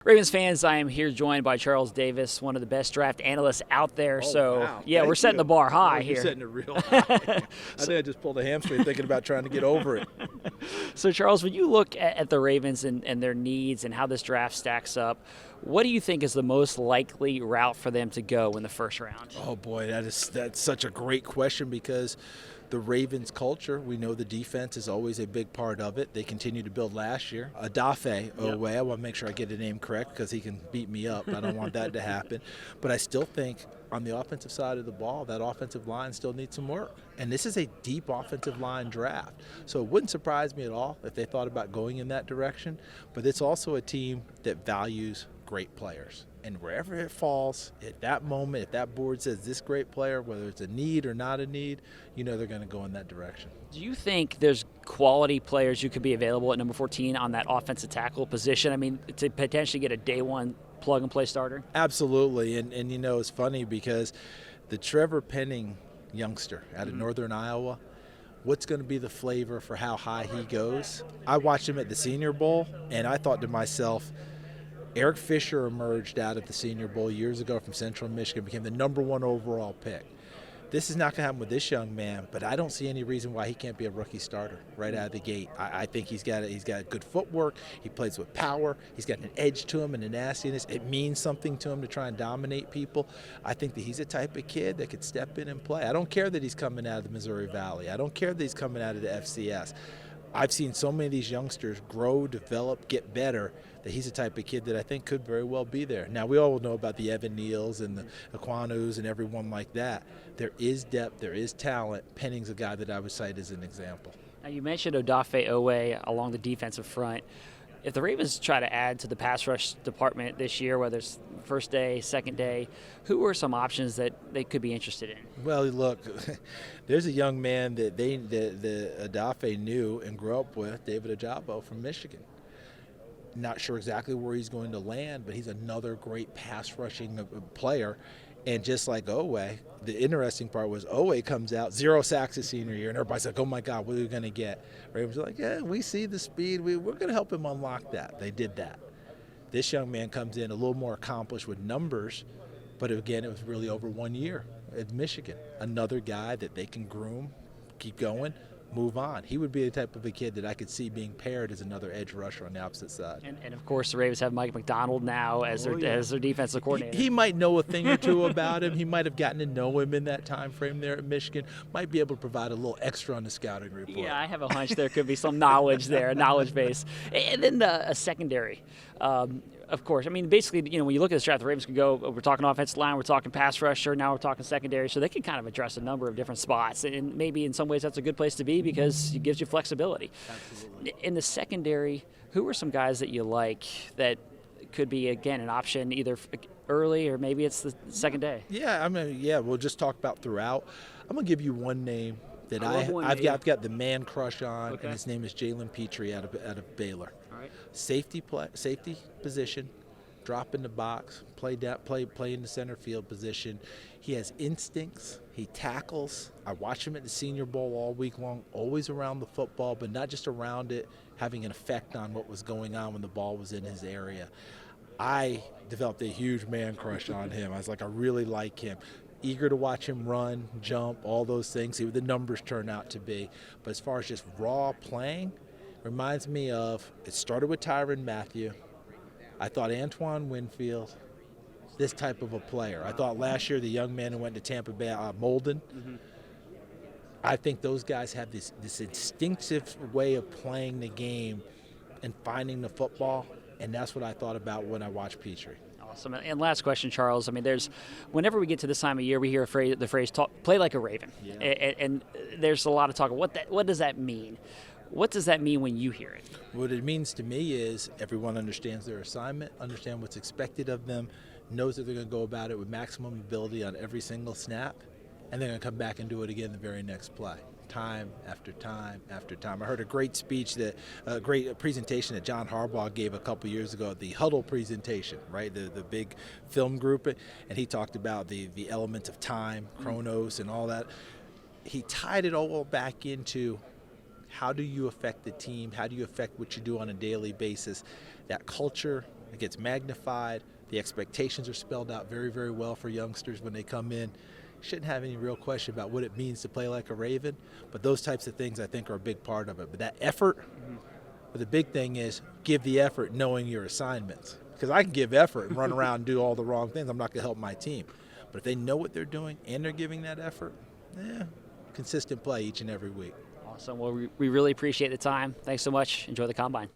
Ravens fans, I am here joined by Charles Davis, one of the best draft analysts out there. Wow. Yeah, Thank we're setting you. the bar high You're here. setting it real high. I think I just pulled a hamstring thinking about trying to get over it. So, Charles, when you look at the Ravens and their needs and how this draft stacks up, what do you think is the most likely route for them to go in the first round? Oh boy, that's such a great question because the Ravens culture, we know the defense is always a big part of it. They continue to build last year. Adafe Owe, I want to make sure I get the name correct because he can beat me up. I don't want that to happen. But I still think on the offensive side of the ball, that offensive line still needs some work. And this is a deep offensive line draft. So it wouldn't surprise me at all if they thought about going in that direction. But it's also a team that values great players. And wherever it falls, at that moment, if that board says this great player, whether it's a need or not a need, you know they're going to go in that direction. Do you think there's quality players who could be available at number 14 on that offensive tackle position? I mean, to potentially get a day one plug-and-play starter? Absolutely. And you know, it's funny because the Trevor Penning youngster out of Northern Iowa, what's going to be the flavor for how high he goes? I watched him at the Senior Bowl, and I thought to myself, Eric Fisher emerged out of the Senior Bowl years ago from Central Michigan, became the #1 overall pick. This is not going to happen with this young man, but I don't see any reason why he can't be a rookie starter right out of the gate. I think he's got good footwork. He plays with power. He's got an edge to him and a nastiness. It means something to him to try and dominate people. I think that he's a type of kid that could step in and play. I don't care that he's coming out of the Missouri Valley. I don't care that he's coming out of the FCS. I've seen so many of these youngsters grow, develop, get better, that he's the type of kid that I think could very well be there. Now, we all know about the Evan Neals and the Aquanus and everyone like that. There is depth, there is talent. Penning's a guy that I would cite as an example. Now, you mentioned Odafe Owe along the defensive front. If the Ravens try to add to the pass rush department this year, whether it's first day, second day, who are some options that they could be interested in? Well, look, there's a young man that the Odafe knew and grew up with, David Ojabo from Michigan. Not sure exactly where he's going to land, but he's another great pass rushing player. And just like Owe, the interesting part was Owe comes out, 0 sacks his senior year, and everybody's like, oh my God, what are we going to get? Ravens are like, yeah, we see the speed. We're going to help him unlock that. They did that. This young man comes in a little more accomplished with numbers, but again, it was really over 1 year at Michigan. Another guy that they can groom, keep going, move on. He would be the type of a kid that I could see being paired as another edge rusher on the opposite side. And of course, the Ravens have Mike McDonald now as their defensive coordinator. He might know a thing or two about him. He might have gotten to know him in that time frame there at Michigan. Might be able to provide a little extra on the scouting report. Yeah, I have a hunch there could be some knowledge there, a knowledge base. And then a secondary. Of course, I mean, basically, you know, when you look at this draft, the Ravens can go, we're talking offensive line, we're talking pass rusher, now we're talking secondary, so they can kind of address a number of different spots. And maybe in some ways that's a good place to be because it gives you flexibility. Absolutely. In the secondary, who are some guys that you like that could be, again, an option either early or maybe it's the second day? Yeah, I mean, we'll just talk about throughout. I'm going to give you one name that I've got the man crush on, and his name is Jalen Petrie out of Baylor. All right. Safety position, drop in the box, play in the center field position. He has instincts. He tackles. I watched him at the Senior Bowl all week long, always around the football, but not just around it, having an effect on what was going on when the ball was in his area. I developed a huge man crush on him. I was like, I really like him. Eager to watch him run, jump, all those things, see what the numbers turn out to be. But as far as just raw playing, reminds me of, it started with Tyrann Mathieu. I thought Antoine Winfield, this type of a player. I thought last year the young man who went to Tampa Bay, Molden. I think those guys have this instinctive way of playing the game and finding the football, and that's what I thought about when I watched Petrie. Awesome. And last question, Charles. I mean, whenever we get to this time of year, we hear the phrase "play like a Raven," and there's a lot of talk. What does that mean? What does that mean when you hear it? What it means to me is everyone understands their assignment, understand what's expected of them, knows that they're going to go about it with maximum ability on every single snap, and they're going to come back and do it again the very next play. Time after time after time. I heard a great great presentation that John Harbaugh gave a couple years ago, the huddle presentation, right? The big film group, and he talked about the elements of time, chronos, and all that. He tied it all back into how do you affect the team? How do you affect what you do on a daily basis? That culture, It gets magnified. The expectations are spelled out very, very well for youngsters when they come in. Shouldn't have any real question about what it means to play like a Raven, but those types of things I think are a big part of it. But that effort, but the big thing is give the effort knowing your assignments. Because I can give effort and run around and do all the wrong things. I'm not going to help my team. But if they know what they're doing and they're giving that effort, consistent play each and every week. Awesome. Well, we really appreciate the time. Thanks so much. Enjoy the Combine.